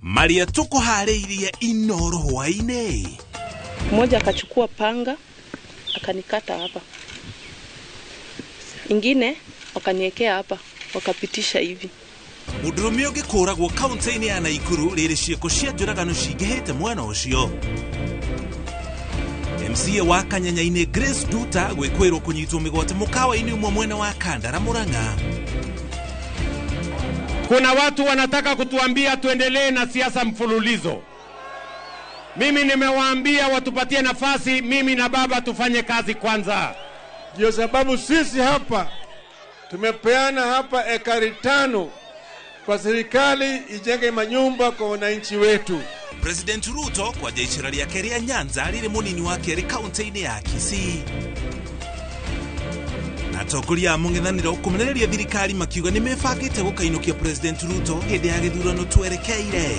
Maria tuko hareiria inoro hwaine. Mmoja akachukua panga akanikata hapa. Ingine wakaniwekea hapa, wakapitisha hivi. Mudurumio gikuragwo kaunti-ini ya Naikuru riri cieko cia njuragano cingihite mwena ucio. MCA wa Kanyanya-ini Grace Duta gwikwirwo kunyitwo migwate mukawa-ini umwe mwena wa Kandara Murang'a. Kuna watu wanataka kutuambia tuendelee na siasa mfululizo. Mimi nimewaambia watupatie nafasi, mimi na baba tufanye kazi kwanza. Ndio sababu sisi hapa tumepeana hapa ekari 5 kwa serikali ijenge manyumba kwa wananchi wetu. President Ruto kwa jeshira ria Keria Nyanza riri munini wa Keri kaunti-ini ya Kisii. Atokuria mung'ethaniro kumenereria thirikari makiuga ni mebangite gukainukia President Ruto hindi ya githurano twerekeire.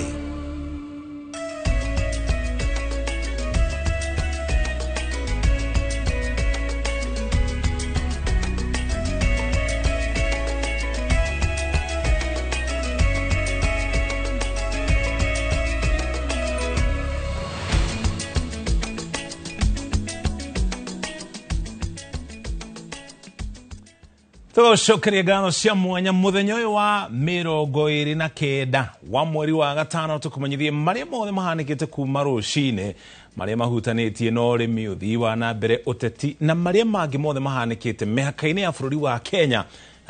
Shokeria gano cia mwanya muthenya uyu wa 29 wa mweri wa gatano tukumanyithie maria mothe mahanikite kuma rucine maria mahutanitie no rimi uthii wa na mbere uteti na maria mangi mothe mahanikite mihaka-ini ya bururi wa Kenya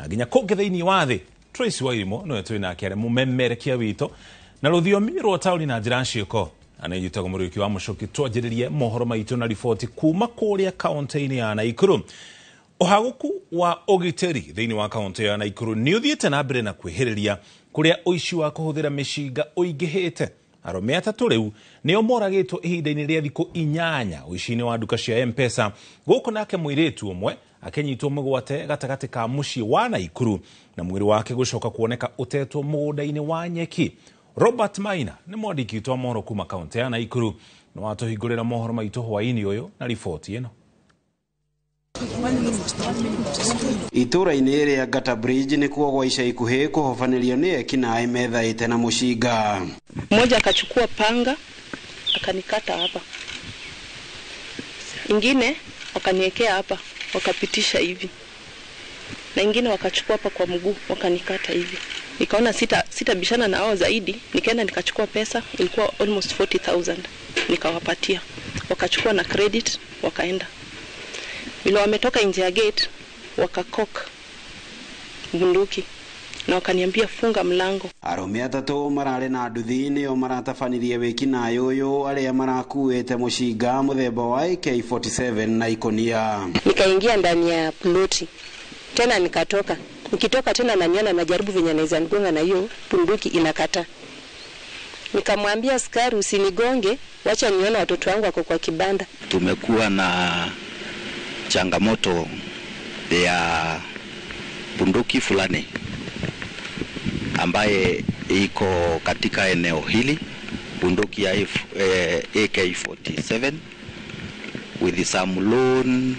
nginya kungi thiini wa thi. Tracy Wairimo no twina kere mumemerekia wito na ruthiomi rwa tauni na njira cioko anayitaga muriki wa mucoki twajiririe mohoro maitu na ripoti kuma kuria kaunti-ini ya Naikuru. Uhaguku wa ogiteri thiini wa kaunti ya Naikuru ni uthiite na mbere na kwihiriria kuria uici wa kuhuthira mishinga uingihite. Arome atatu riu nio moragitwo ihinda-ini ria thiku 8 uici-ini wa duka cia M-Pesa guku nake muiritu umwe akenyitwo mugwate gatagati ka mucii wa Naikuru na mwiri wake gucoka kuoneka utetwo mugunda-ini wa Nyeki. Robert Maina ni mwandiki wa mohoro kuma kaunti ya Naikuru no atuhingurira mohoro maitu hwaini uyu na ripoti ino. Itura-ini ria Gata Bridge ni kuo gwa ica ikuhi kuhofanirio ni ekinaĩ methaĩte na mũcinga. Mmoja akachukua panga akanikata hapa. Ingine wakaniwekea hapa, wakapitisha hivi. Na ingine wakachukua hapa kwa mguu, wakanikata hivi. Nikaona sitabishana na hao zaidi, nikaenda nikachukua pesa, ilikuwa almost 40,000. Nikawapatia. Wakachukua na credit, wakaenda. Bila wametoka nje ya gate wakakok bunduki na wakaniambia funga mlango. Arome atatu marare na nduthi nio maratafanirie wĩkinaĩ ũyũ aria marakuĩte mũcinga muthemba wa AK47 na ikonia. Nikaingia ndani ya ploti tena nikitoka tena naniona najaribu venye naweza nigonga na hiyo bunduki inakata. Nikamwambia askari usinigonge, wacha nione watoto wangu wako kwa kibanda. Tumekuwa na changamoto ya bunduki fulani ambaye iko katika eneo hili, bunduki ya AK47 with some lone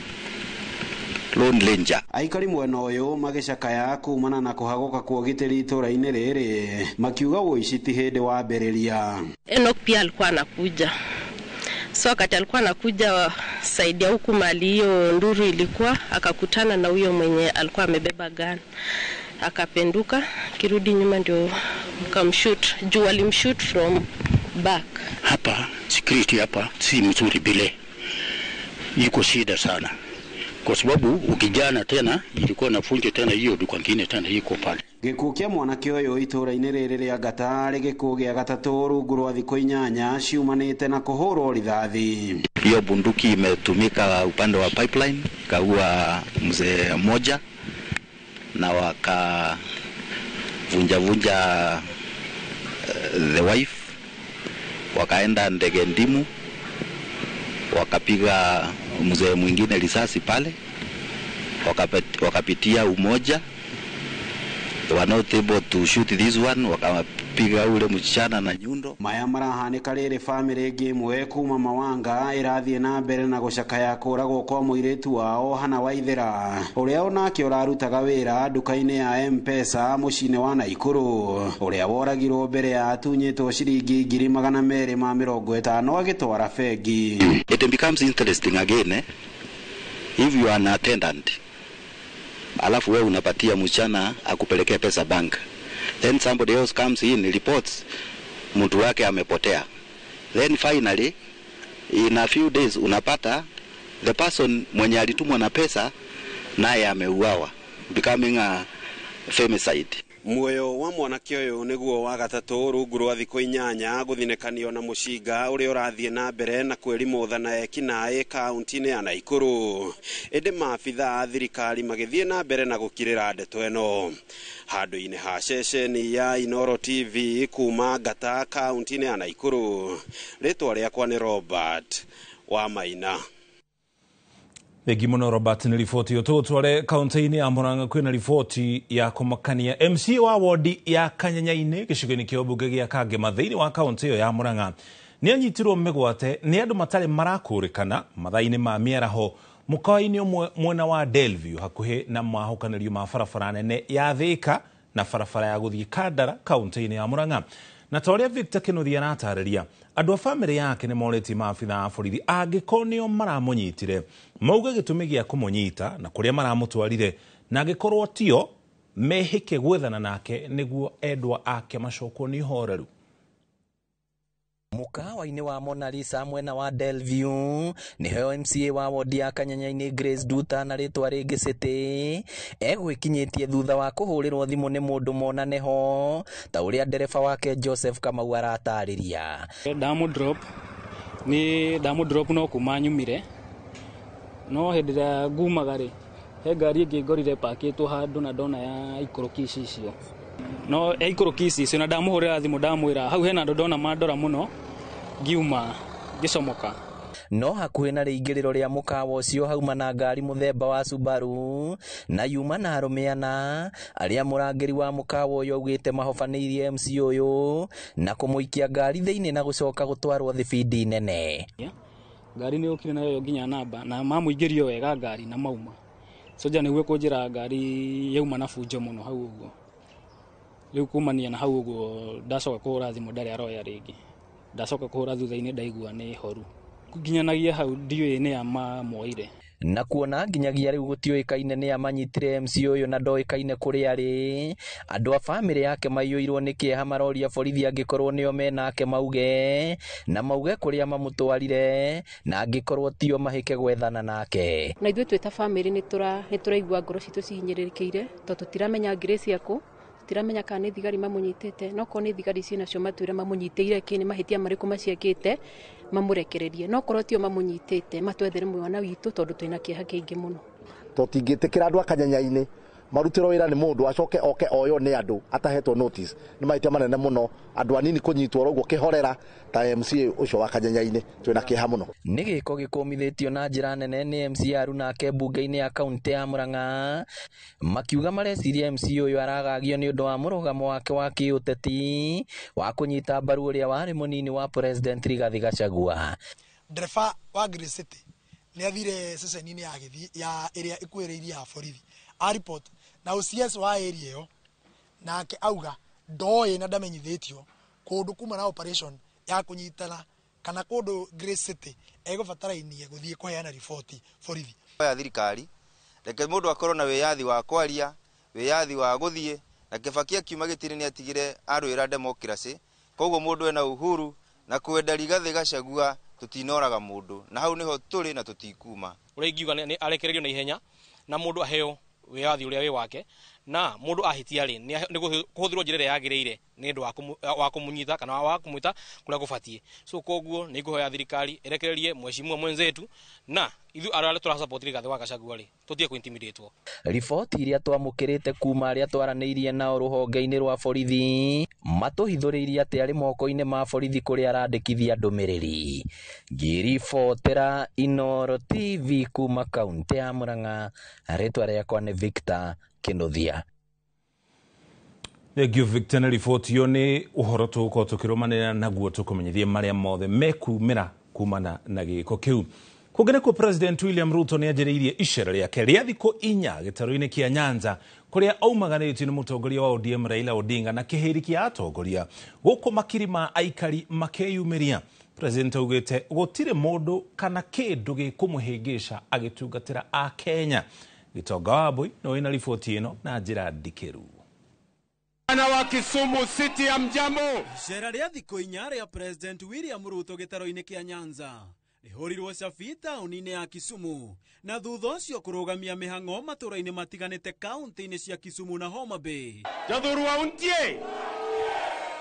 ranger. Aikari mwena ũyũ magĩcakaya kumana na kuhagoka kwa ũgitĩri itũra-inĩ rĩrĩ makiuga ũici ti hĩndĩ wambĩrĩria. Enoch pia alikuwa anakuja. So wakati alikuwa anakuja saidia huku mali hiyo nduru ilikuwa, akakutana na huyo mwenye alikuwa amebeba gun. Akapenduka, kirudi nyuma ndio mkamshoot. Juu alimshoot from back. Hapa security hapa si mzuri bile. Iko shida sana. Kwa sababu ukijana tena ilikuwa nafunja tena hiyo duka nyingine tena iko pale. Gĩkuũ kĩa mwanake ũyũ itũra-inĩ rĩrĩ rĩa Gata rĩ gĩkuũ gĩa gatatũ rungu rwa thikũ 8 ciumanĩte na kũhũrwo rithathi. Hiyo bunduki imetumika upande wa pipeline kaua mzee mmoja na wakavunja the wife, wakaenda Ndege Ndimu wakapiga mzee mwingine risasi pale, wakapitia Umoja. They were not able to shoot this one, wakapiga kupiga ule msichana na nyundo. Maya marahanika riri family ingi mwe kuma Mawanga irathie na mbere na gucakaya kuragwo kwa muiretu wao Hana Waithera uria onake urarutaga wira nduka-ini ya M-Pesa mucine wa Naikuru uria woragirwo mbere ya atunyitwo ciringi 250 agitwara fegi. It becomes interesting again if you are an attendant alafu wewe unapatia msichana akupelekea pesa bank, then somebody else comes in reports mtu wake amepotea, then finally in a few days unapata the person mwenye alitumwa na pesa naye ameuawa, becoming a femicide. Muoyo wa mwanake uyu niguo wa gatatu rungu rwa thikũ 8 guthinekanio na mucinga uria urathie na mbere na kwĩrimothana ekinaĩ kaunti-inĩ ya Naikuru. Ĩndĩ maabitha thirikari magĩthie na mbere na gũkirĩra ndeto ĩno. Handũ-inĩ ha ceceni ya Inoro TV kuma Ngata kaunti-inĩ ya Naikuru, rĩtwa rĩakwa nĩ Robert Wamaina. Thegi muno Robert, ni riboti ututware kaunti-ini ya Murang'a kwina riboti ya kumakania. MC wa wodi ya Kanyanya-ini gicigo-ini kia ubunge gia Kangema thiini wa kaunti iyo ya Murang'a ni anyitirwo migwate ni andu matari marakurikana mathaini ma miaraho mukawa-ini umwe mwena wa Delview hakuhi na mahukanirio ma barabara nene ya Thika na barabara ya guthii Kandara kaunti-ini ya Murang'a. Na toria Victor Kinuthia aratariria andu a family yake ni moreti maabitha a borithi angĩkorwo nĩo maramunyitire mauga gĩtũmi gĩa kũmunyita na kuria maramutwarire na angĩkorwo tio mehike gwethana nake niguo endwa ake macokwo ni horeru. Mukawa-ini wa Mona Lisa mwena wa Delview niho MCA wa wodi ya Kanyanya-ini Grace Duta na ritwa ringi City egwikinyitie thutha wa kuhurirwo thimu ni mundu monaneho ta uria ndereba wake Joseph Kamau aratariria. Damu drop no kumanyumire no hedira ngumagari he ngari ingi ngorire pakitwo handu na ndona ya ikorokisi icio no ikorokisi icio na ndamuhurira thimu ndamwira hau hena andu ndona mandora muno ngiuma gicomoka. No hakuhi na riingiriro ria mukawa ucio hauma na ngari muthemba wa Subaru na yuma na arumeana aria murangiri wa mukawa uyu augite mahofanirie MC uyu na kumuikia ngari thiini na gucoka gutwarwo thibindi nene. Ngari ni ukire nayo nginya namba na mamuingirio wega ngari na mauma soja niguo kunjira ngari yauma na funjo muno hau uguo. Riu kumania na hau uguo ndacoka kuhura thimu ndari aroya ringi ndacoka kuhura thutha-ini ndaigua ni horu nginyanagia hau ndiwe ni amamoire na kuona nginyagia riu gutioikaine ni amanyitire MC uyu na ndoikaine kuri ari andu a family yake maiyuirwo ni kieha maroria borithi angikorwo nio menake mauge na mauge kuria mamutwarire na angikorwo tio mahike gwethana nake. Na ithuĩ twita family ni turaigua ngoro citu cihinyĩrĩrĩkĩire to tutiramenya Grace yako tiramenya kana ni thigari mamunyitite no ko ni thigari cina cio matwire mamunyitire kini mahitia mariku maciekite mamurekererie no korwo tio mamunyitite matwethere mwana witu tondu twina kieha kiingi muno to tingitikira andu Akanyanya-ini marutiro wira ni mundu acoke oke oyo ni andu atahetwo notice ni mahitia manene muno andu anini kunyitwo roguo kihorera ta MC ucio wa Kanyanya-ini twina kieha muno. Ni giko gikumithitio na njira nene ni MC Aruna ake bunge-ini ya kaunti ya Murang'a makiuga mareciria MC uyu aragagio ni undu wa murugamo wake wa kiuteti wa kunyita mbaru uria wari munini wa President Rigathi Gachagua. Ndereba wa Grace City ni athire ceceni-ini ya iria ikuhiriirie ha borithi a report na OCS wa area iyo nake auga ndoye na ndamenyithitio kundu kuma na operation ya kunyitana kana kundu Grace City egubatarainie guthie kuheana riboti borithi ya thirikari reke mundu akorwo na wiyathi wa kwaria wiyathi wa guthie na Kibaki akiuma gitiri ni atigire arwira democracy koguo mundu ena uhuru na kwenda Rigathi Gachagua tutinoraga mundu na hau niho turi na tutikuma uringiuga ni arekererio na ihenya na mundu aheo wiyathi uria wi wake na mundu ahitia ri ni kuhuthirwo njira ya yagireire ni ndu wa kumunyita kana wa kumwita kuria gubatie so koguo ni nguhoya thirikari erekererie mheshimiwa mwenzetu na ithu arale tura support Rigathi wa Gachagua ri tutie ku intimidatewo. Riboti iria twamukirite kuma aria twaraneirie na ruhonge-ini rwa borithi matuhithuririe ati ari moko-ini ma borithi kuria arandikithia ndumiriri. Ngiribotera Inoro TV kuma kaunti ya Murang'a, ritwa riakwa ni Victor Kinuthia. Thegio Victor na riboti yo ni uhoro tuko tukiromanira naguo tukumenyithie maria mothe mekumira kumana na giko kiu. Kugene kwa President William Ruto ni ajiriirie icera riake ria thiko inya gitaro-ini kia Nyanza kuria aumaganitio ni mutongoria wa ODM Raila Odinga na kihiri kia atongoria guku makirima aikari makeyumiria. President augite gutire mundu kana kindu gikumuhingisha agitungatira a Kenya. Gitonga Wambui no ina riboti ino na njira ndikiru. Ana wa Kisumu City ya mjambo. Icera ria thiko inya ria President William Ruto gitaro-ini kia Nyanza rihurirwo cabi tauni-ini ya Kisumu na thutha ucio kurugamia mihang'o matura-ini matiganite kaunti-ini cia Kisumu na Homa Bay. Jathurwa untie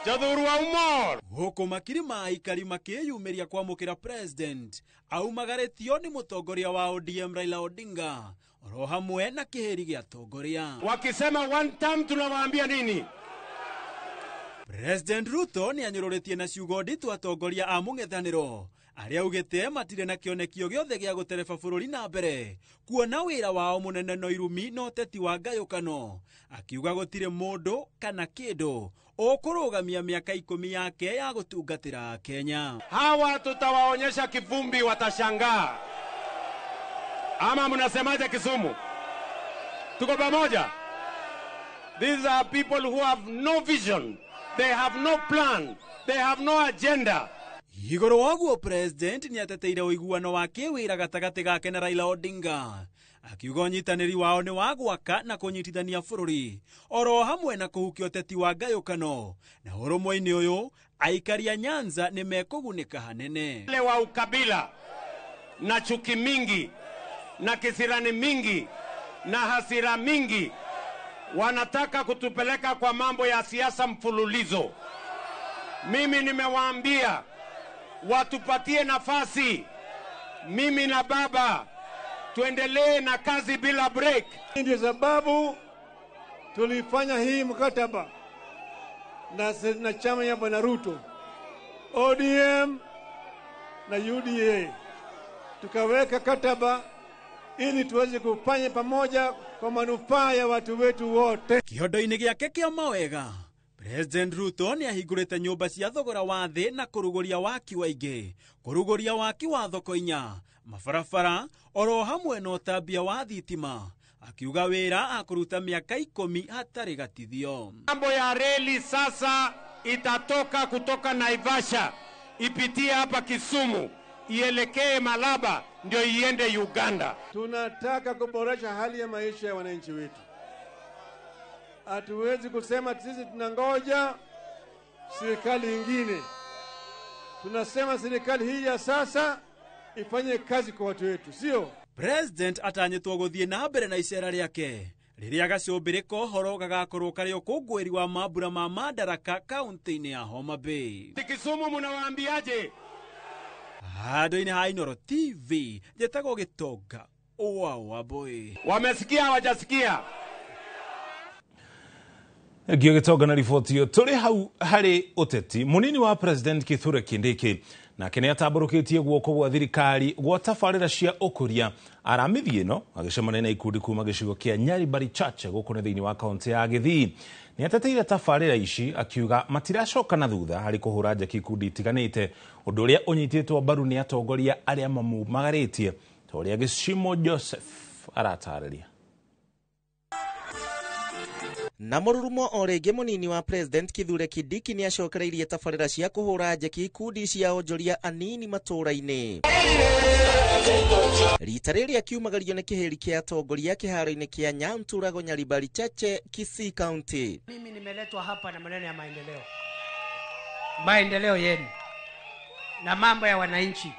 Jathurwa umor huku makirima aikari makiyumiria kwamukira President aumagaritio ni mutongoria wa ODM Raila Odinga oro hamwe na kiheri gia atongoria wakisema one term. Tunawaambia nini? President Ruto ni anyururitie na ciugo nditu atongoria a mung'ethaniro aria augite matire na kionekio giothe gia gutereba bururi na mbere kuona wira wao munene no irumi no teti wa ngayukano, akiuga gutire mundu kana kindu ukurugamia miaka 10 yake ya gutungatira Kenya. Hawa tutawaonyesha kivumbi, watashangaa. Ama mnasemaje Kisumu? Tuko pamoja? These are people who have no vision, they have no plan, they have no agenda. Igoro waguo President ni ateteire uiguano wa kiwira gatagati gake na Raila Odinga, akiuga unyitaniri wao ni wa gwaka na kunyitithania bururi oro hamwe na kuhukia uteti wa ngayukano, na urumwe-ini uyu aikari a Nyanza ni mekugunika hanene. Wale wa ukabila na chuki mingi na kisirani mingi na hasira mingi wanataka kutupeleka kwa mambo ya siasa mfululizo. Mimi nimewaambia watupatie nafasi, mimi na baba tuendelee na kazi bila break. Ndio sababu tulifanya hii mkataba na chama ya Bwana Ruto, ODM na UDA, tukaweka kataba ili tuweze kufanya pamoja kwa manufaa ya watu wetu wote. Kiondo-ini giake kia mawega President Ruto ni ahingurite nyumba cia thogora wa thi na kuruguria waki wa ingi, kuruguria waki wa thoko inya, mabarabara oro hamwe na utambia wa thitima, akiuga wira akuruta miaka 10 hatari gatithio. Mambo ya reli sasa itatoka kutoka Naivasha ipitie hapa Kisumu ielekee Malaba ndio iende Uganda. Tunataka kuboresha hali ya maisha ya wananchi wetu. Hatuwezi kusema sisi tunangoja serikali ingine. Tunasema serikali hii ya sasa ifanye kazi kwa watu wetu, sio? President atanyitwo guthie na mbere na icera riake riria gacumbiriko horo gagakorwo kari ukungwiri wa mambura ma Madaraka kaunti-ini ya Homa Bay. Kisumu mnawaambiaje? Handu-ini ha Inooro TV njetago Gitonga Wambui. Wamesikia hawajasikia? Gio Gitonga na riboti yo turi hau hari uteti munini wa President Kithure Kindiki na kene ataburukitie guoko gwa thirikari gwa tafarira cia ukuria aramithie no agicemania na ikundi kuma gicigo kia Nyaribari Chache gukune thiini wa kaunti ya Githii. Ni ateteire tafarira ici akiuga matiracoka na thutha hari kuhura njeki ikundi itiganite, undu uria unyititwo mbaru ni atongoria aria mamumagaritie ta uria Gicimo Joseph aratariria. Na mururumo o ringi munini wa President Kithure Kindiki ni acokereirie tabarira cia kuhura njeki ikundi cia onjoria anini matura-ini. Rita riri akiumagario ni kiheri kia atongoria kiharo-ini kia Nyanturago Nyaribari Chache, Kisii County. Mimi nimeletwa hapa na maneno ya maendeleo yenu na mambo ya wananchi.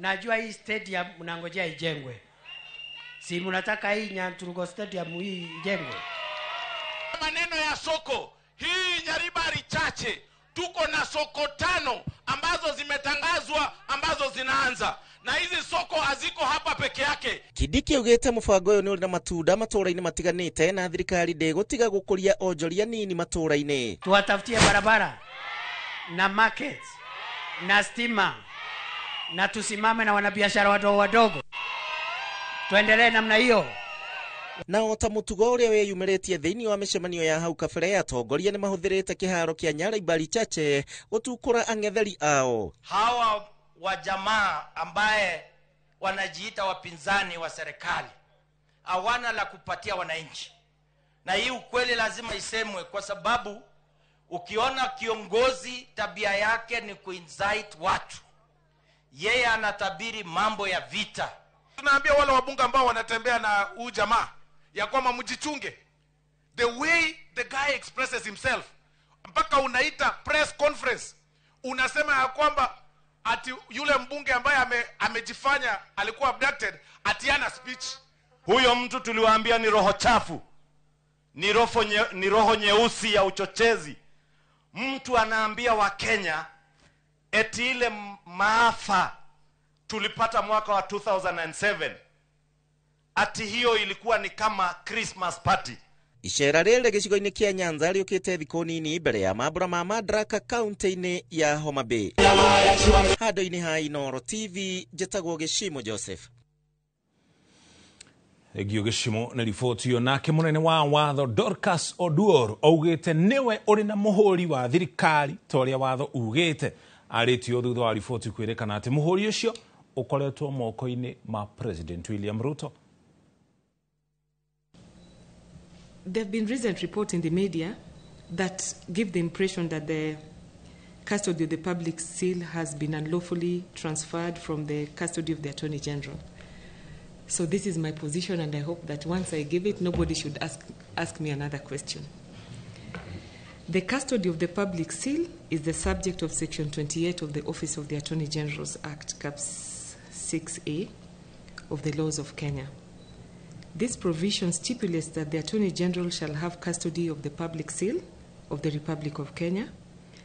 Najua hii stadium mnangojea ijengwe, si mnataka hii Nyanturugo stadium hii ijengwe? Maneno ya soko hii Nyaribari Chache, tuko na soko 5 ambazo zimetangazwa ambazo zinaanza, na hizi soko haziko hapa peke yake. Kindiki ugete mubango uyu ni uri na matunda matura-ini matiganite na thirikari ndegutiga gukuria onjoria nini matura-ini. Tuwatafutie barabara na market na stima na tusimame na wanabiashara wadogo wadogo, tuendelee namna hiyo. na ota mutugo uria weyumiritie thiini wa micemanio ya hau kabere atongoria ni mahuthirite kiharo kia Nyaribari Chache gutukura ang'etheri ao. Hawa wa jamaa ambaye wanajiita wapinzani wa serikali hawana la kupatia wananchi, na hii ukweli lazima isemwe, kwa sababu ukiona kiongozi tabia yake ni kuinzite watu, yeye anatabiri mambo ya vita. Tunaambia wale wabunge ambao wanatembea na huu jamaa ya kwamba mjichunge. The way the guy expresses himself, mpaka unaita press conference, unasema ya kwamba ati yule mbunge ambaye amejifanya alikuwa abducted atiana speech. Huyo mtu tuliwaambia ni roho chafu, ni roho nyeusi ya uchochezi. Mtu anaambia wa Kenya eti ile maafa tulipata mwaka wa 2007 ati hiyo ilikuwa ni kama Christmas party. Icera rĩrĩ gĩcigo-inĩ kĩa Nyanza rĩũkĩte thikũ nini mbere ya mambura ma Madaraka kaunti-inĩ ya Homa Bay. Handũ-inĩ ha Inooro TV, njĩtagwo Gĩcimo Joseph. Egio Gĩcimo na riboti yo nake munene wa watho Dorcas Oduor augĩte niwe uri na muhuri wa thirikari toria watho ugĩte. Arĩtio thutha wa riboti kwĩrĩkana atĩ muhuri ũcio ukoretwo moko-inĩ ma President William Ruto. There have been recent reports in the media that give the impression that the custody of the public seal has been unlawfully transferred from the custody of the Attorney General. So this is my position, and I hope that once I give it, nobody should ask me another question. The custody of the public seal is the subject of Section 28 of the Office of the Attorney General's Act, Caps 6A of the laws of Kenya. This provision stipulates that the Attorney General shall have custody of the public seal of the Republic of Kenya.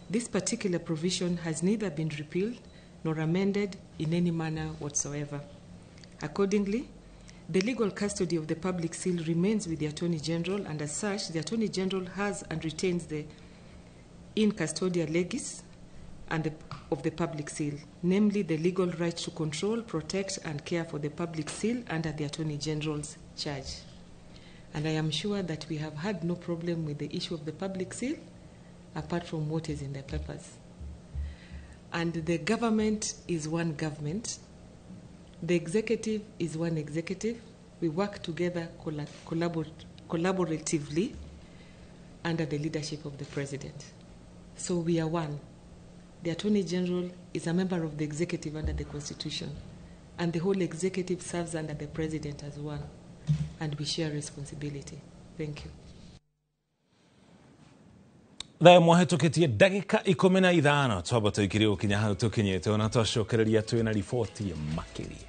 This particular provision has neither been repealed nor amended in any manner whatsoever. Accordingly, the legal custody of the public seal remains with the Attorney General, and as such, the Attorney General has and retains the in custodia legis of the public seal, namely the legal right to control, protect, and care for the public seal under the Attorney General's charge. And I am sure that we have had no problem with the issue of the public seal, apart from what is in the papers. And the government is one government. The executive is one executive. We work together collaboratively under the leadership of the President. So we are one. The Attorney General is a member of the executive under the Constitution, and the whole executive serves under the President as one, and we share responsibility. Thank you. Thae mwahetũkĩtie ndagĩka 15 twamba tũikire ũkinya hau tũkinyĩte ona twacokereria twĩna riboti makĩria.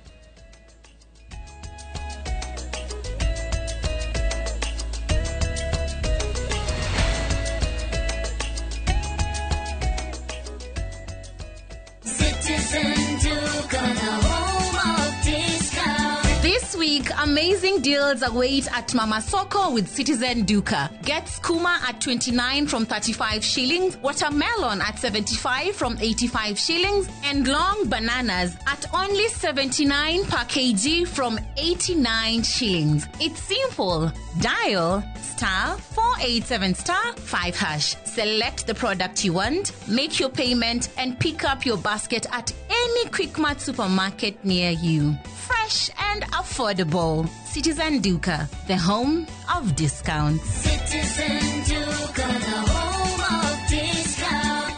Amazing deals await at Mama Soko with Citizen Duka. Get skuma at 29 from 35 shillings, watermelon at 75 from 85 shillings, and long bananas at only 79 per kg from 89 shillings. It's simple. Dial *487*5#. Select the product you want, make your payment, and pick up your basket at any Quickmart supermarket near you. Fresh and affordable. Citizen Duka, the home of discounts. Citizen Duka, the home of discounts.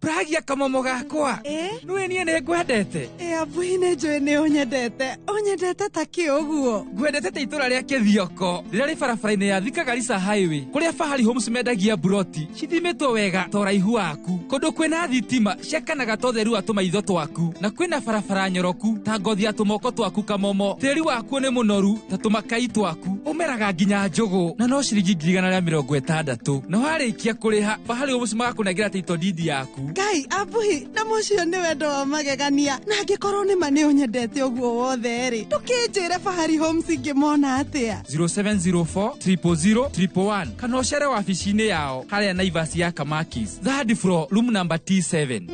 Pragia kamomo gakwa. Nwe nie ne ngwendete. Abuine njwe ne onyendete. Onyendete ta kĩoguo. Ngwendete ta itura rĩa Kĩthioko. Rĩrĩa rĩ barabara-inĩ ya Thika Garissa Highway. Kũrĩa Fahari Homes mendagia buroti. Cithimetwo wega ta ũraihu waku. Kũndũ kwĩna thitima ciakanaga ta ũtheru wa tũmaitho twaku. Na kwĩna barabara nyoroku ta ngothi ya tũmoko twaku kamomo. Tĩri waku nĩ mũnoru ta tũmakai twaku. Ũmeraga nginya njũgũ. Na no ciringi 160. Na warĩkia kũrĩha Fahari Homes magakũnengera title deed yaku. Ngai abuhi na mũcio nĩ wendo wa magegania na angĩkorwo nĩ ma nĩ ũnyendete ũguo wothe rĩ tũkĩnjĩre Fahari Homes ingĩmona atĩa 0704 000 111 kana ũcere wabici-inĩ yao harĩa Naivas ya Kamakis third floor room number T7.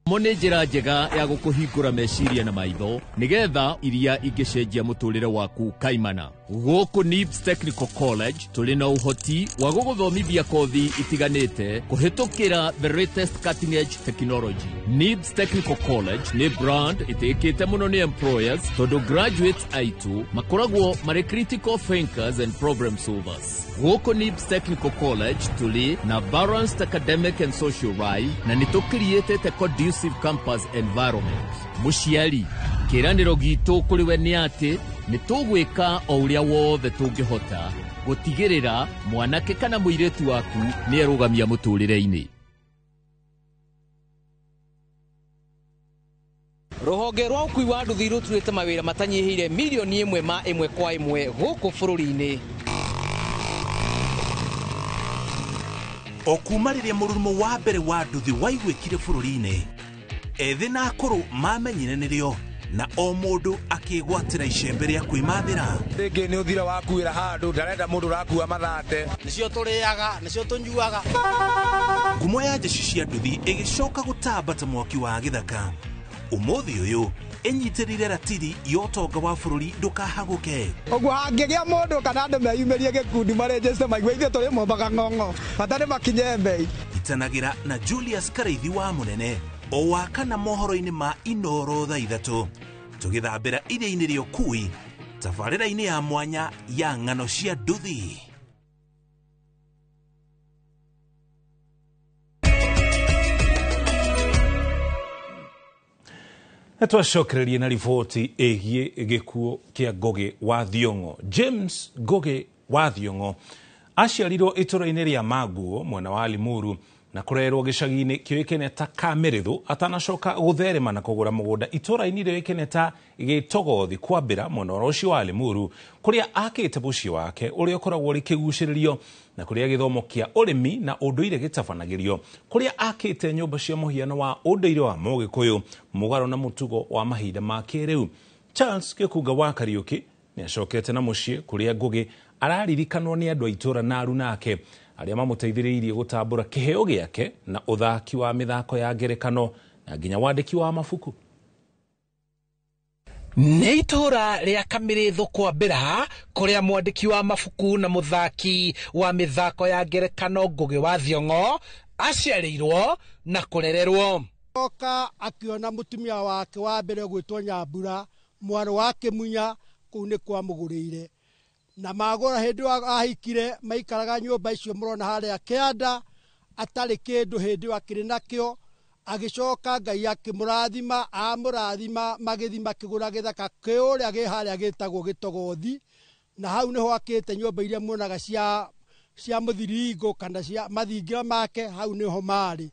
Mone njĩra njega ya gũkũhingũra meciria na maitho nigetha iria ingĩcenjia mũtũrĩre waku kaimana. Gũkũ NIBS Technical College tũrĩ na ũhoti wa gũgũthomithia kothi itiganĩte kũhĩtũkĩra the latest cutting edge technology. NIBS Technical College nĩ brand ĩtĩkĩte mũno nĩ employers tondũ graduates aitũ makoragwo marĩ critical thinkers and problem solvers. Gũkũ NIBS Technical College tũrĩ na balanced academic and social life na nĩtũcreate conducive campus environment. Mũciari, kĩranĩro gitũ kũrĩ we nĩ atĩ nĩtũgwĩka o ũrĩa wothe tũngĩhota gũtigĩrĩra mwanake kana mũirĩtu waku nĩerũgamia mũtũrĩre-inĩ. Rũhonge rwa ũkui wa nduthi rũturĩte mawĩra matanyihĩire milioni 1 ma 1 kwa 1 gũkũ bũrũri-inĩ. O kuma rĩrĩa mũrurumo wa mbere wa nduthi waiguĩkire bũrũri-inĩ, ethĩ na akũrũ mamenyire nĩrĩo na o mũndũ akĩgwatĩra icembe rĩa kwĩmathĩra. Rĩngĩ nĩ ũthira wakuĩra handũ ndarenda mũndũ ũrakua mathate. Nĩcio tũrĩaga, nĩcio tũnyuaga. Ngumo ya njeci cia nduthi ĩgĩcoka gũtamba ta mwaki wa gĩthaka. Ũmũthĩ ũyũ enyitĩrĩire ratiri ya ũtonga wa bũrũri ndũkahagũke. Ũguo hangĩgĩa mũndũ kana andũ meyumĩrie gĩkundi marĩnjĩcite maigua ithuĩ tũrĩ mombaga ng'ong'o bata nĩ makinye mbei. Itanagĩra na Julius Kareithi wa Mũnene o wakana mohoro-inĩ ma Inooro thaa 3 tũgĩthambĩra iria-inĩ rĩa ũkui tabarĩra-inĩ ya mwanya ya ng'ano cia nduthi. Twacokererie na riboti ĩgiĩ gĩkuũ kĩa Ngugi wa Thiong'o. James Ngugi wa Thiong'o aciarirwo itũra-inĩ rĩa Maguo mwena wa Limuru na kũrerwo gĩcagi-inĩ kĩoĩkaine ta Kamerethũ atanacoka gũtherema na kũgũra mũgũnda itũra-inĩ rĩoĩkaine ta Gĩtogothi kwambĩra mwena ũcio wa Limuru kũrĩa akĩte mũciĩ wake ũrĩa ũkoragwo ũrĩ kĩgucĩrĩrio na kũrĩa gĩthomo kĩa ũrĩmi na ũndũire gĩtabanagĩrio kũrĩa akĩte nyũmba cia mũhiano wa ũndũire wa Mũgĩkũyũ mũgarũ na mũtugo wa mahinda ma kĩrĩu. Charles Gĩkunga wa Kariũki nĩacokete na mũciĩ kũrĩa Ngugi araririkanwo nĩ andũ a itũra na aruna ake arĩa mamũteithĩrĩirie gũtambũra kĩheo gĩake na ũthaki wa mĩthako ya ngerekano na nginya wandĩki wa mabuku. Nĩ itũra rĩa Kamerethũ kwambĩra kũrĩa mwandĩki wa mabuku na mũthaki wa mĩthako ya ngerekano Ngugi wa Thiong'o aciarĩirwo na kũrererwo. Oka akiona mũtumia wake wa mbere gwĩtwo Nyambura mwarĩ wa Kĩmunya kũu nĩ kwa mũgũrĩire na magũra hĩndĩ ahikire maikaraga nyũmba icio mũrona harĩa kĩanda atarĩ kĩndũ hĩndĩ akĩrĩ nakĩo agĩcoka Ngai akĩmũrathima amũrathima magĩthi makĩgũra gĩthaka kĩũrĩa gĩ harĩa gĩtagwo Gĩtogothi na hau nĩho akĩte nyũmba iria muonaga cia mũthiringo kana cia mathingira make hau nĩho marĩ.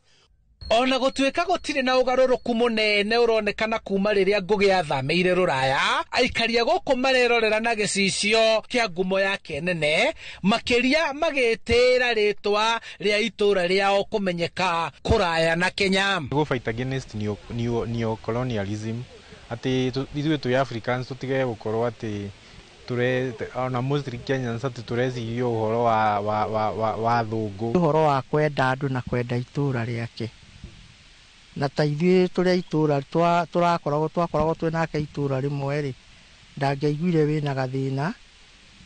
Ona gũtuĩka gũtirĩ na ũgarũrũku mũnene ũronekana kuma rĩrĩa Ngugi athamĩire Rũraya, aikaria gũkũ marerorera na gĩcicio kĩa ngumo yake nene makĩria magĩtĩra rĩtwa rĩa itũra rĩao kũmenyeka kũraya na Kenya. Go fight against neo-colonialism atĩ ithuĩ tũĩ Africans tũtige gũkorwo atĩ ona mostly Kenyans atĩ tũreciria ũhoro wa thũngũ, ũhoro wa kwenda andũ na kwenda itũra rĩake na ta ithuĩ tũrĩa itũra twakoragwo twĩ nake itũra rĩmwe rĩ ndangĩaiguire wĩna gathĩna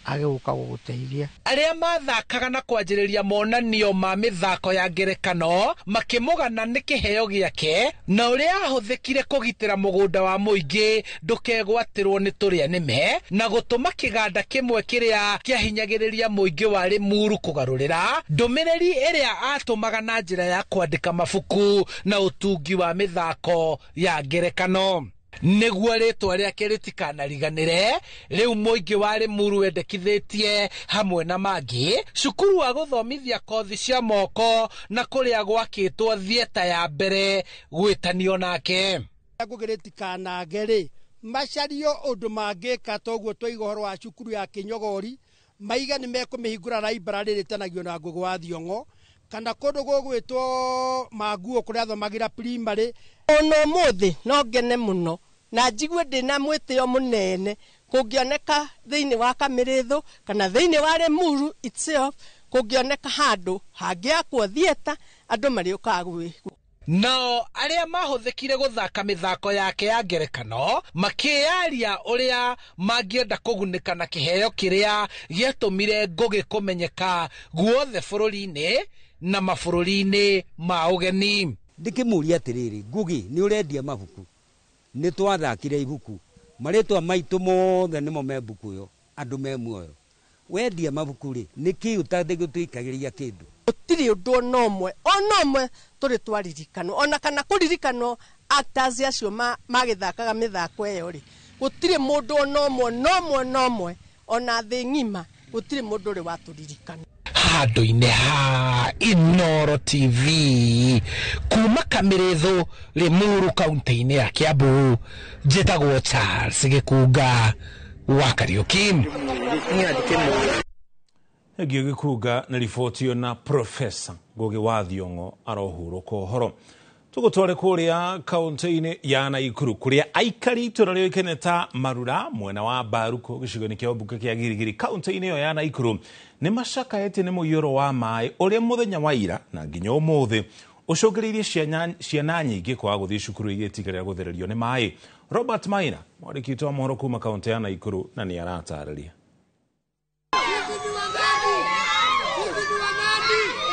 agĩũka gũgũteithia. Arĩa mathakaga na kwanjĩrĩria monanio ma mĩthako ya ngerekano makĩmũgana nĩ kĩheo gĩake na ũrĩa ahũthĩkire kũgitĩra mũgũnda wa mũingĩ ndũkegwatĩrwo nĩ tũrĩa nĩme na gũtũma kĩganda kĩmwe kĩrĩa kĩahinyagĩrĩria mũingĩ wa Limuru kũgarũrĩra ndũmĩrĩri ĩrĩa atũmaga na njĩra ya kwandĩka mabuku na ũtungi wa mĩthako ya ngerekano. Nĩguo rĩtwa rĩake rĩtikanariganĩre rĩu mũingĩ wa Limuru wendekithĩtie hamwe na mangĩ cukuru wa gũthomithia kothi cia moko na kũrĩa gwakĩtwo thieta ya mbere gwĩtanio nake. Ngugi rĩtikanage rĩ macario ũndũ mangĩka toguo twa ũhoro wa cukuru ya Kĩnyogori maiga nĩ mekũmĩhingũra library rĩtanagio na Ngugi wa Thiong'o kana kũndũ gũgwĩtwo Maguo kũrĩa athomagĩra primary. Ona ũmũthĩ no ngene mũno na njigue ndĩna mwĩtĩo mũnene kũngĩoneka thĩinĩ wa Kamerethũ kana thĩinĩ wa Limuru itself kũngĩoneka handũ hangĩakwo thieta andũ marĩũkaga gwĩkwo. nao aria mahuthikire guthaka mithako yake ya ngerekano makiaria uria mangienda kugunika na kiheo kiria gietumire Ngugi kumenyeka guothe bururi-ini na mabururi-ini ma ugeni. Ndikimuria atiriri, Ngugi ni urendia mabuku? Ni twathakire ibuku maritwa maitu mothe nimo me buku yo, andu me muoyo. Wendia mabuku ri niki utathigutuikagiria kindu? Gutiri undu onomwe turi twaririkano ona kana kuririkano actors acio magithakaga mithako eyo ri gutiri mundu onomwe ona thi ngima gutiri mundu ri waturirikana. Handu-ini ha Inoro TV kuma Kamirithu Limuru kaunti-ini ya Kiambu, njitagwo Charles Gikunga wa Kariuki. Egio Gikunga na riboti na Profesa Ngugi wa Thiong'o arohurũka ũhoro. Tugutware kuria kaunti-ini ya Naikuru kuria aikari itura rĩoĩkaine ta Marura mwena wa Baruko gĩcigo-inĩ kĩa Ũmbunge kĩa Girigiri kaunti-ini ĩyo ya Naikuru nĩ macakaĩte nĩ mũiyũro wa maĩ ũrĩa mũthenya wa ira na nginya ũmũthĩ ũcũngĩrĩirie ciana nyingĩ kwaga gũthiĩ cukuru igĩtigĩrĩra gũthererio nĩ maĩ. Robert Maina mwandĩki witũ wa mohoro kuma kaunti ya Naikuru na nĩ aratarĩria.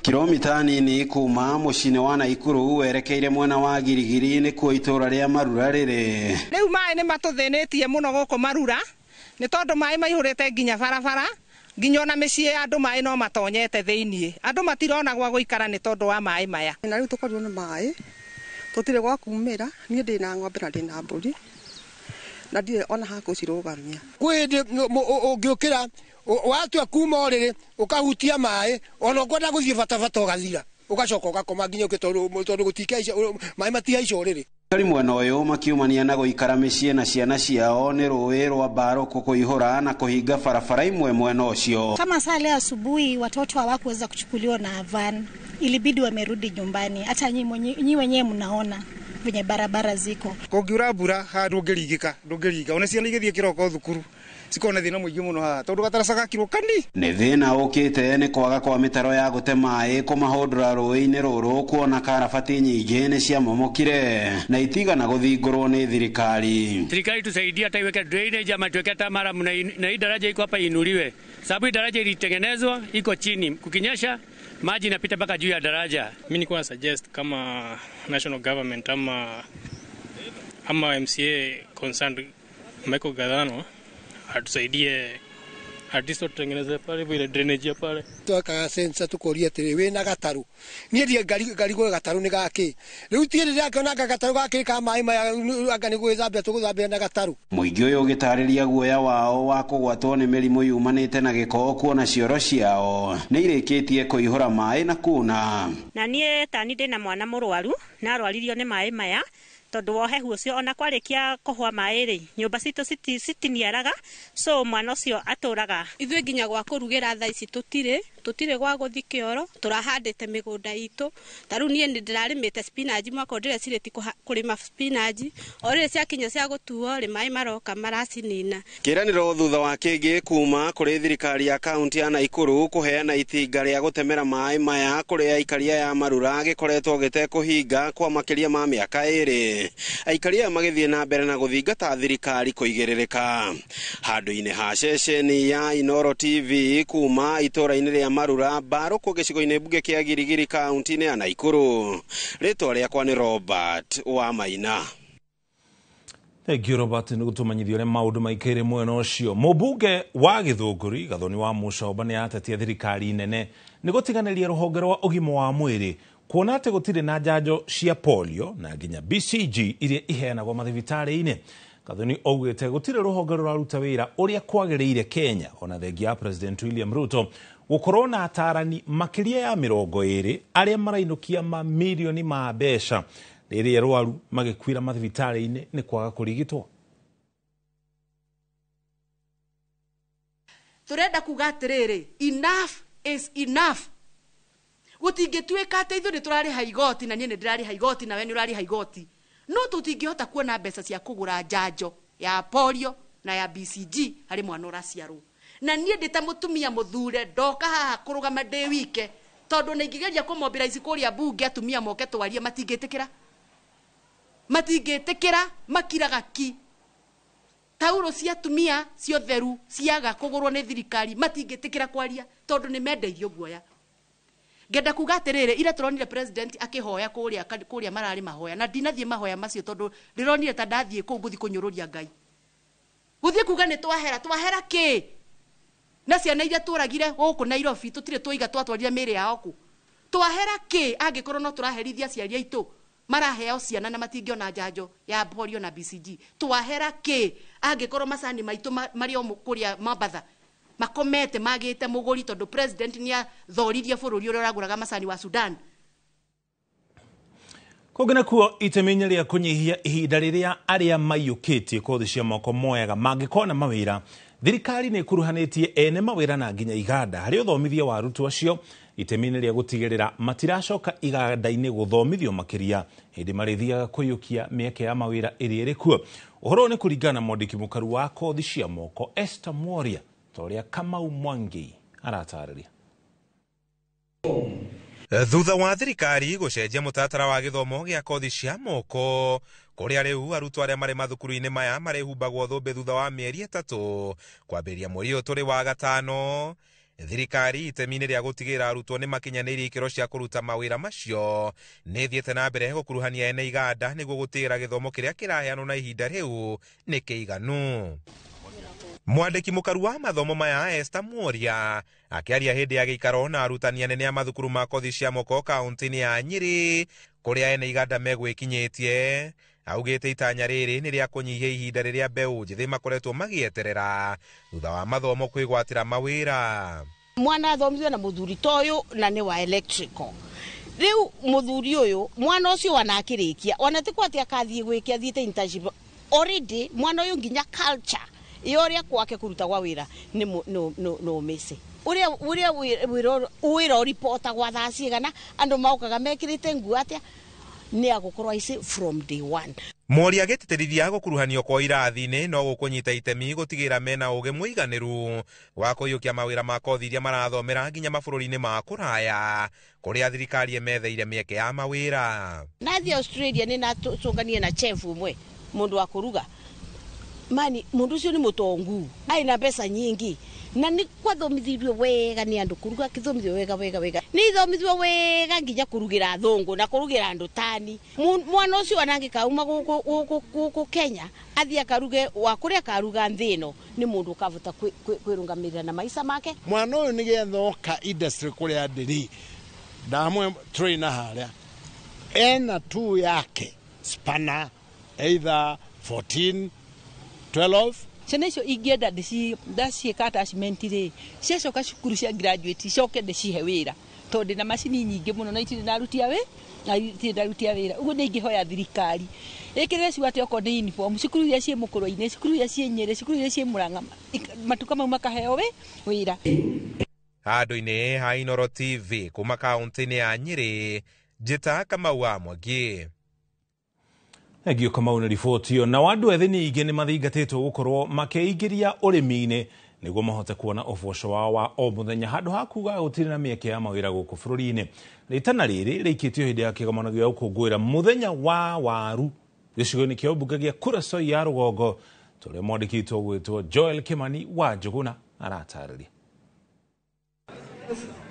Kilomita nini kuma mucine wa Naikuru werekeire mwena wa Girigiri ni kuo itura ria Marura riri. Riu mai ni matuthinetie muno guku Marura ni tondu mai maihurite nginya barabara nginya ona micii andu mai no matonyete thiini andu matirona gwa guikara ni tondu wa mai maya. Na riu tukorirwo ni mai tutire gwa kumira nie ndina ng'ombe na ndina mburi na ndire ona hakucirugamia kwindi ungiukira watua kuma oriri ukahutia mai ona ukwenda guthie fatafata ugathira ugacoka ugakoma nginya tondu gutikaisha mai matihaica oriri. Kari mwena uyu makiumania na guikara micii na ciana ciao ni rũĩ rwa Baruko kuihura na kuhinga barabara imwe mwena ucio. Kama saa leo asubuhi watoto hawakuweza kuchukuliwa na van, ilibidi wamerudi nyumbani. Hata nyinyi wenyewe mnaona venye barabara ziko. Kungiura mbura ha ndungirigika ona ciana igithie kiroko thukuru sikona thina muingi muno ha tondu gataracaga kirokani. Ni thina ukite ni kwaga kwa mitaro ya gute mai kumahundura rũĩ-inĩ rũrũ kuona karabati nyingĩ ni ciamomokire na itigana guthingũrwo ni thirikari. Serikali tusaidie hata iweke drainage ama tuweke hata mara na hii daraja iko hapa inuliwe, sababu daraja ilitengenezwa iko chini, kukinyesha maji inapita mpaka juu ya daraja. Mimi nilikuwa na suggest kama national government ama MCA concerned Michael Gadhano atusaidie artisto tutengeneze pale vile drainage pale. Tuaka sensa tukoria tiri we na gataru. Nie die gari go gataru ni gaki. Riu tie ria kona gataru gaki ka mai maya agani gwithambia tuguthambia na gataru. Muingi uyu gitariria guoya wao wa kugwatwo ni mirimu yumanite na giko kuona cioro ciao ni irikitie kuihura mai na kuna. Na nie tani ndina mwana murwaru na arwaririo ni mai maya tondu wohehu ucio ona kwarikia kuhwa mai ri nyumba citu citiniaraga so mwana ucio aturaga ithui nginya gwa kurugira thaa ici tutire gwa guthi kioro turahandite migunda itu taru nie ndirarimite spinach mwaka ndire cireti kurima spinach orire ciakinya cia gutuo ri mai maroka maracinina. Kiraniro thutha wa kingi kuma kuri thirikari ya kaunti ya Naikuru kuheana itinga ria gutemera mai maya kuri aikaria ya Marura gikoretwo gite kuhinga kwa makiria ma miaka iri. Aikaria magithie na mbere na guthingata thirikari kuigiririka. Handu-ini ha ceceni ya Inoro TV kuma itura-ini ria Marura Baruko gicigo-ini mbunge kia Girigiri kaunti-ini ya Naikuru. Ritwa riakwa ni Robert wa Maina. Thank you Robert, nĩ gũtũmenyithia ũrĩa maũndũ maikaire mwena ũcio. Mũmbunge wa Gĩthũngũri Gathoni wa Mũcoba nĩ atetia thirikari nene nĩ gũtiganĩria rũhonge rwa ũgima wa mwĩrĩ kuona atĩ gũtirĩ na njanjo cia polio na nginya BCG iria iheanagwo mathibitarĩ-inĩ. Gathoni augĩte gũtirĩ rũhonge rũraruta wĩra ũrĩa kwagĩrĩire Kenya ona thengia ya President William Ruto gũkorwo na atarani makĩria ya 20 arĩa marainũkia mamirioni ma mbeca rĩrĩa arwaru magĩkuĩra mathibitarĩ-inĩ nĩ kwaga kũrigitwo. Turenda kuga atĩrĩrĩ, enough is enough. Gũtingĩtuĩka atĩ ithuĩ nĩ tũrarĩha igoti na niĩ nĩ ndĩrarĩha igoti na we nĩ ũrarĩha igoti, no tũtingĩhota kuona mbeca cia kũgũra njanjo ya polio na ya BCG harĩ mwana ũraciarwo. Na niĩ ndĩ ta mũtumia mũthure ndoka haha kũrũgama ndĩ wike tondu ningigeria kumobilize kuria bunge atumia moke twarie matingitikira makiraga ki tauro cia atumia cio theru ciaga kugurwo ni thirikari matingitikira kwaria tondu ni mendeirio guoya. Ngenda kuga atiriri ira turonire president akihoya kuria marari mahoya na ndinathie mahoya macio tondu ndironire ta ndathie ku nguthi kunyururia Ngai guthie kuga ni twahera ki na ciana iria turagire guku Nairobi tutire twiga twatwarire miri yao ku twahera ki angikorwo no turaherithia ciari aitu maraheo ciana na matingiona njanjo ya polio na BCG twahera ki angikorwo macani maitu mario kuria Mombasa makomete magite muguri tondu president nia thoririe bururi uria uraguraga macani wa Sudan. Kogena kuo itemenya ria kunyihia ihinda riria aria mayukitie kothi cia moko moyaga mangikona mawira thirikari ni kuruhanetie ene mawira na nginya iganda hari uthomithia wa arutwo acio itemenya ria gutigirira matiracoka iganda-ini guthomithio makiria hindi marithiaga kuyukia mieke ya mawira iri iri kuo. Uhoro ni kuringana mwandiki mukaru wa kothi cia moko Esther Mworia toria Kamau Mwangi aratariria. Thutha wa thirikari gucenjia mutatara wa githomo gia kothi cia moko kuria riu arutwo aria mari mathukuru-ini maya marihumbagwo thumbi thutha wa mieri 3 kwambiria mweri uyu turi wa gatano, thirikari itemi-ini ria gutigira arutwo ni makinyanirie ikiro cia kuruta mawira macio ni thiete na mbere gukuruhania ene iganda niguo gutigira githomo kiria kiraheanwo na ihinda riu ni kiiganu. Mwandiki mukaru wa mathomo maya Esther Mworia akiaria hindi ya giikaro na arutani anene a mathukuru ma kothi cia moko kaunti-ini ya Nyeri kuria ene iganda megwikinyitie augite itanya riri ni ria kunyihia ihinda riria mbeu njithi makoretwo magieterera thutha wa mathomo kwigwatira mawira. Mwana athomithio na muthuri toyo na ni wa electrical riu muthuri uyu mwana ucio wanakirikia ona tikwati akathie gwikia thiete internship already mwana uyu nginya culture ioria kwake kuruta gwa wira ni no mese uria wira reporta gwa thaa cigana andu maukaga mekirite nguo atia ni agukorwo ici from day one. Mworia agititirithia gukuruhanio kwa irathi-ini no gukunyita itemi gutigira mena uge muiganiru wa kuyukia mawira ma kothi iria marathomera nginya mabũrũri-inĩ ma kuraya kuria thirikari emetheire mieke ya mawira. Nathi Australia ni natunganie na chef umwe mundu wa kuruga mani mundu ucio ni mutongu aina pesa nyingi na ni kwathomithirio wega ni andu kuruga kithomithio wega ni ithomithio wega nginya kurugira athungu na kurugira andu tani. Mwana ucio anangikauma guku Kenya athia akaruge wa kuria karuga nthino ni mundu kavuta kwirungamirira na maisha make. Mwana uyu nigethoka industry kuria ndiri ndamwe trainer haria ena tu yake spana either 14 12 ciana icio ingĩenda ndaciĩka attachment rĩ ciacoka cukuru cia graduate coke ndĩcihe wĩra tondũ na macini nyingĩ mũno na itirĩ narutia wĩra ũguo nĩ ingĩhoya thirikari ĩkĩrĩre cio atĩ okorwo nĩ uniform cukuru iria ciĩ Mũkũrũ-inĩ cukuru iria ciĩ Nyeri cukuru iria ciĩ Mũrang'a matuka mau makaheo wĩra. Handũ-inĩ ha Inooro TV kuma kaunti-inĩ ya Nyeri njĩta Kamau wa Mwangi. Egio Kamau na riboti iyo na wandu ethĩ ningĩ nĩ mathingatĩtwo gũkorwo makĩingĩria ũrĩmi-inĩ nĩguo mahote kuona ũboco wao wa o mũthenya handũ ha kuga gũtirĩ na mĩeke ya mawĩra gũkũ bũrũri-inĩ. Rĩtana rĩrĩ rĩikĩtio hĩndĩ ya kĩgomano gĩa gũkũngũĩra mũthenya wa waru gĩcigo-inĩ kĩa ũmbunge gĩa Kuresoi ya Rũgongo tũrĩa mwandĩkĩtwo gwĩtwo Joel Kimani wa Njũgũna aratarĩria.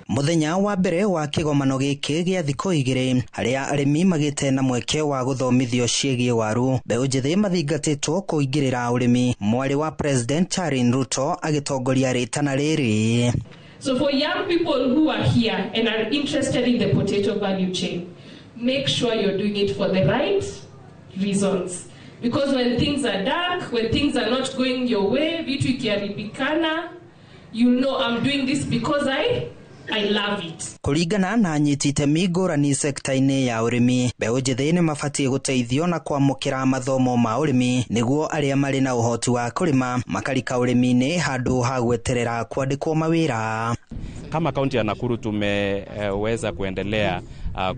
Muthenya wa mbere wa kigomano giki gia thikũ igĩrĩ haria arĩmi magĩte na mweke wa gũthomithio ciĩgiĩ waru mbeũ njĩthĩ mathingatĩtwo kũingĩrĩra ũrĩmi. Mwarĩ wa President Charin Ruto agĩtongoria rĩtana rĩrĩ. So for young people who are here and are interested in the potato value chain, make sure you're doing it for the right reasons. Because when things are dark, when things are not going your way, vitu ikiharibikana, you know I'm doing this because I love it. Kuringana na nyiti itemi ngũrani sekta-inĩ ya ũrĩmi, mbeũ njĩthĩ nĩ mabatie gũteithio na kwamũkĩra mathomo ma ũrĩmi nĩguo arĩa marĩ na ũhoti wa kũrĩma makarika ũrĩmi-inĩ handũ ha gweterera kwandĩkwo mawĩra. Kama kaunti ya Nakuru tumeweza kuendelea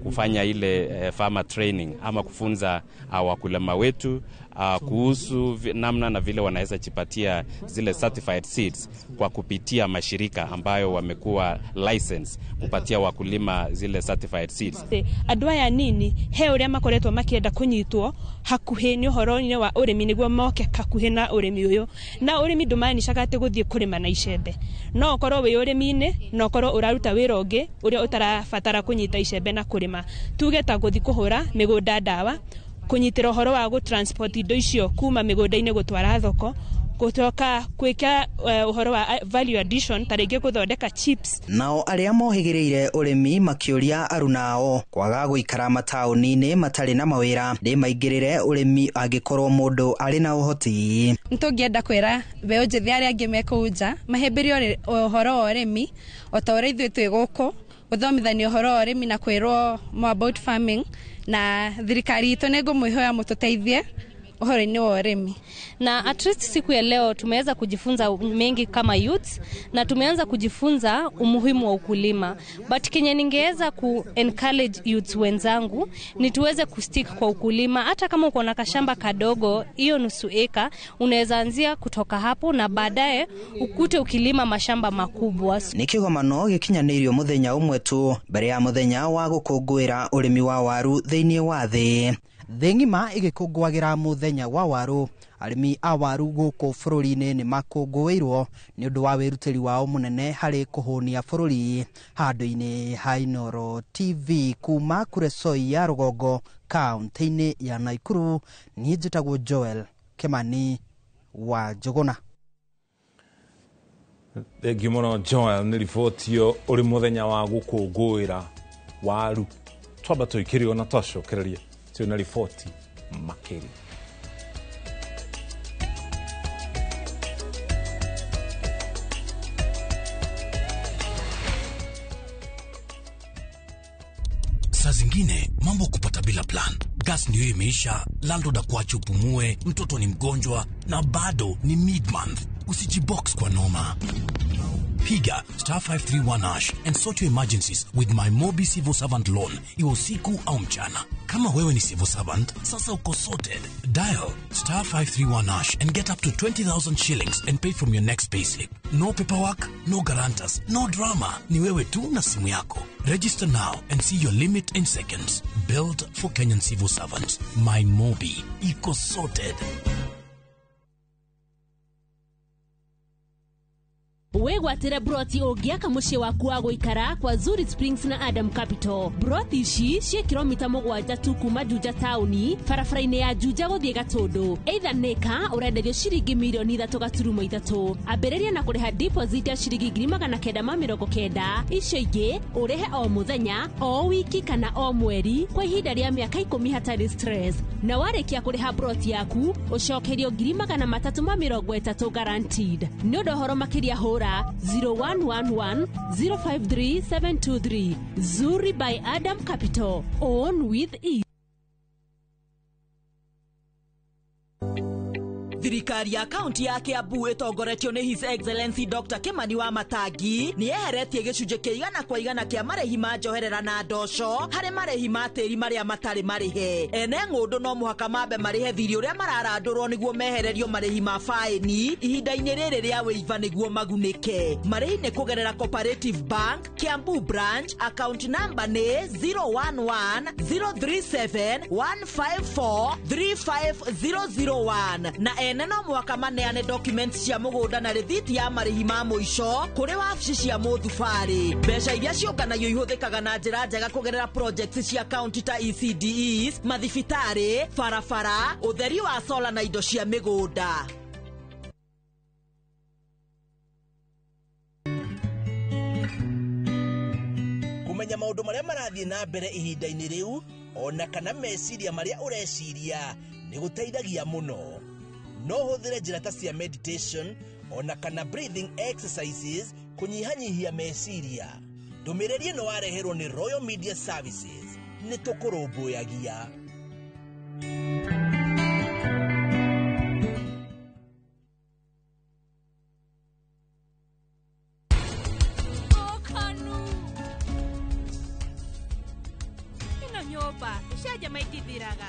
kufanya ile farmer training ama kufunza wakulima wetu kuhusu namna na vile wanaweza jipatia zile certified seeds kwa kupitia mashirika ambayo wamekuwa license kupatia wakulima zile certified seeds. Andũ aya nini he uria makoretwo makienda kunyitwo hakuhi ni uhoro-ini wa urimi niguo moke hakuhi na urimi uyu na urimi ndumaanishaga ati guthie kurima na icembe no ukorwo wi urimi-ini no ukorwo uraruta wira ungi uria utarabatara kunyita icembe na kurima tuge ta guthie kuhura migunda ndawa kunyitira uhoro wa gu transport indo icio kuma migunda-ini gutwara thoko gutoka kwika uhoro wa value addition tarĩngĩ guthondeka chips. Nao arĩa mohĩgĩrĩire ũrĩmi makĩũria arunao kwaga gũikara mataũni-inĩ matarĩ na mawĩra nĩ maingĩrĩre ũrĩmi angĩkorwo mũndũ arĩ na ũhoti. Nĩtũngĩenda kwĩra mbeũ njĩthĩ arĩa angĩ mekũnja mahĩmbĩrie ũhoro wa ũrĩmi o ta ũrĩa ithuĩ twĩ gũkũ gũthomithania ũhoro wa ũrĩmi na kwĩrwo more about farming na thirikari itũ nĩ ngũmwĩhoya mũtũteithie uhoro-ini wa urimi. Na at least siku ya leo tumeweza kujifunza mengi kama youth na tumeanza kujifunza umuhimu wa ukulima. But kenye ningeweza encourage youth wenzangu ni tuweze kustick kwa ukulima. Hata kama uko na kashamba kadogo, hiyo nusu eka, unaweza anzia kutoka hapo na baadaye ukute ukilima mashamba makubwa. Nĩ kĩgomano gĩkinyanĩirio mũthenya ũmwe tu mbere ya mũthenya wa gũkũngũĩra ũrĩmi wa waru thĩinĩ wa thĩ. Thĩ ng'ima ĩgĩkũngũagĩra mũthenya wa waru, arĩmi a waru gũkũ bũrũri-inĩ nĩ makũngũĩirwo nĩ ũndũ wa wĩrutĩri wao mũnene harĩ kũhũnia bũrũri. Handũ-inĩ ha Inooro TV kuma Kuresoi ya rũgongo kaunti-inĩ ya Naikuru, niĩ njĩtagwo Joel Kimani wa Njũgũna. Thengiũ mũno Joel, nĩ riboti ĩyo ũrĩ mũthenya wa gũkũngũĩra waru. Twamba tũikĩrio na twacokereria tuna ripoti makeri. Saa zingine mambo kupata bila plan. Gas ndio imeisha, landlord akuache upumue, mtoto ni mgonjwa na bado ni mid-month. Usijibox kwa noma. Piga *531# and sort your emergencies with my Mobi Civil Servant Loan, iwe usiku au mchana. Kama wewe ni civil servant, sasa uko sorted. Dial *531# and get up to 20,000 shillings and pay from your next payslip. No paperwork, no guarantors, no drama. Ni wewe tu na simu yako. Register now and see your limit in seconds. Built for Kenyan civil servants. My Mobi, iko sorted. Wegwatĩra broti ũngĩaka mũciĩ waku wa gũikara kwa Zuri Springs na Adam Capital. Broti ici cia kilomita 7 tu kuma Juja taũni, barabara-inĩ ya Juja gũthiĩ Gatũndũ. Either nĩka ũrenderio ciringi mirioni 3.3. Ambĩrĩria na kũrĩha deposit ya ciringi 990. Icio ingĩ ũrĩhe o mũthenya, o wiki kana o mweri kwa ihinda rĩa mĩaka 10 hatarĩ stress. Na warĩkia kũrĩha broti yaku, ũcokerio 330 guaranteed. Nĩ ũndũ ũhoro makĩria hũra 0111 053 723. Zuri by Adam Capital. Own with ease. Thirikari ya kaunti ya Kiambu itongoretio ni His Excellency Dr. Kimani wa Matangi ni eheretie gĩcunjĩ kĩa 100% kĩa marĩhi ma njoherera na ndoco harĩ marĩhi ma tĩri marĩa matarĩ marĩhe. Ene ng'ũndũ no mũhaka mambe marĩhe thirĩ ũrĩa mararandũrwo nĩguo mehererio marĩhi ma faĩni ihinda-inĩ rĩrĩ rĩa wĩiva nĩguo magunĩke. Marĩhi nĩ kũgerera Cooperative Bank Kiambu branch, account number nĩ 011 037 154 35001 na ene no mwaka maneane documents cia mũgũnda na rĩthiti ya marĩhi ma mũico kũrĩ wabici cia mũthubarĩ. Mbeca iria ciũnganagio ihũthĩkaga na njĩra njega kũgerera projects cia kaunti ta ECDEs, mathibitarĩ, barabara, ũtheri wa solar na indo cia mĩgũnda. Kumenya maũndũ marĩa marathiĩ na mbere ihinda-inĩ rĩu ona kana meciria marĩa ũreciria nĩ gũteithagia mũno. No hũthĩre njĩra ta cia meditation ona kana breathing exercises kũnyihanyihia meciria. Ndũmĩrĩri ĩno wareherwo nĩ Royal Media Services. Nĩ tũkũrũmbũyagia. Ino nyũmba ĩcenjia maingĩ thiraga.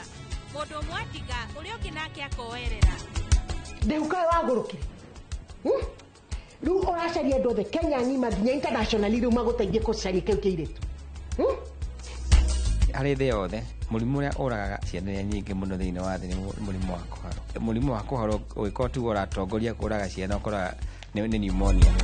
Modo mwatiga uri okinake akoerera. Ndeuka wagurukire. Riu uracaria andu othe Kenya ng'ima nginya internationally riu maguteithie kucaria kiu kiiritu. Harĩ thĩ yothe mũrimũ ũrĩa ũragaga ciana nyingĩ mũno thĩinĩ wa thĩ nĩ mũrimũ wa kũharwo. Mũrimũ wa kũharwo ũgĩkorwo tu ũratongoria kũraga ciana ũkoraga nĩ pneumonia.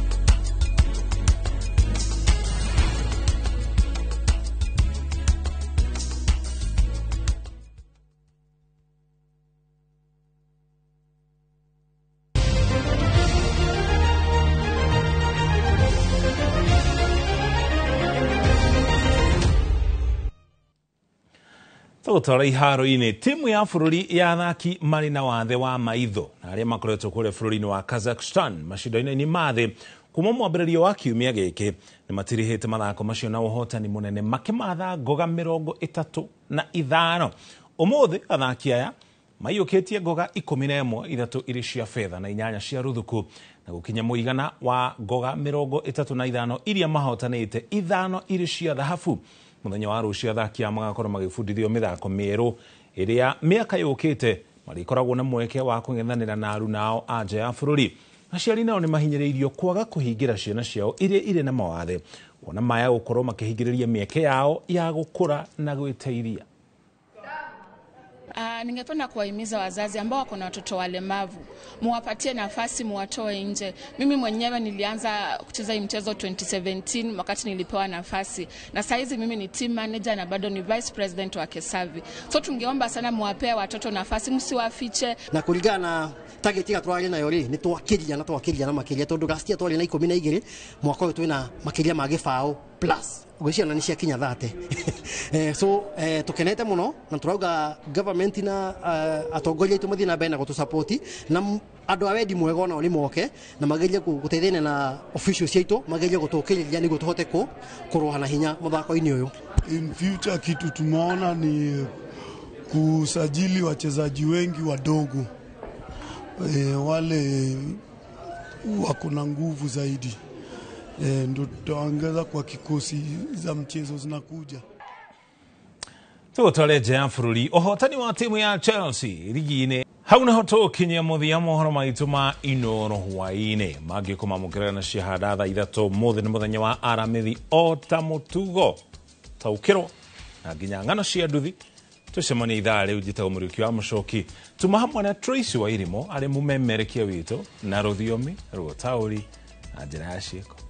Tũgũtwara iharo-inĩ timu ya bũrũri ya athaki marĩ na wathe wa maitho na arĩa makoretwo kũrĩa bũrũri-inĩ wa Kazakhstan macindano-inĩ ma thĩ kuma mwambĩrĩrio wa kiumia gĩkĩ nĩ matirihĩte mathako macio na ũhotani mũnene makĩmatha ngoga 35. Ũmũthĩ athaki aya maiyũkĩtie ngoga 11, 3 irĩ cia fedha na 8 cia rũthuku na gũkinya mũigana wa ngoga 35 iria mahotanĩte, 5 irĩ cia thahabu. Mũthenya wa rũciũ athaki aya magakorwo magĩbundithio mĩthako mĩerũ ĩrĩa mĩaka yũkĩte marĩkoragwo na mweke wa kũng'ethanĩra na aruna ao a nja ya bũrũri. Aciari nao nĩ mahinyĩrĩirio kwaga kũhingĩra ciana ciao iria irĩ na mawathe, kuona maya gũkorwo makĩhingĩrĩria mĩeke yao ya gũkũra na gwĩteithia. Ningependa kuwahimiza wazazi ambao wako na watoto walemavu, muwapatie nafasi, muwatoe nje. Mimi mwenyewe nilianza kucheza hii mchezo 2017 wakati nilipewa nafasi, na saizi mimi ni team manager na bado ni vice president wa Kesavi. So tungeomba sana muwapee watoto nafasi, msiwafiche. Na kulingana na target ya twari nayo ri ni twakiria na makiria tondu gastia twari na 12 mwaka uyu twina makiria ma gibao plus ugiciana ni cia kinya 30. So tukenete muno na turauga government na atongoria itu muthina mbere na gutusupport na andu awendi mwega ona ni moke na magerie guteithania na officials citu magerie gutukiriria ni gutuhote kuroha na hinya muthako-ini uyu. In future kitu tumeona ni kusajili wachezaji wengi wadogo, wale wako na nguvu zaidi, ndio tutaongeza kwa kikosi za mchezo zinakuja. Tũgũtware nja ya bũrũri ũhotani wa timu ya Chelsea ligi-inĩ. Hau naho tũkinyia mũthia mohoro maitũ ma Inooro hwaĩ-inĩ mangĩkũmamũkĩrĩra na ciahada thaa 3 mũthĩ nĩ mũthenya wa aramithi o ta mũtugo taũkĩrwo na nginya ng'ano cia nduthi. Tucemania ithaa rĩu njĩtagwo Mũriũki wa Mũcoki, tuma hamwe na Tracy Wairimu arĩ mũmemerekia witũ na rũthiomi rwa taũri na njĩra ya ciĩko.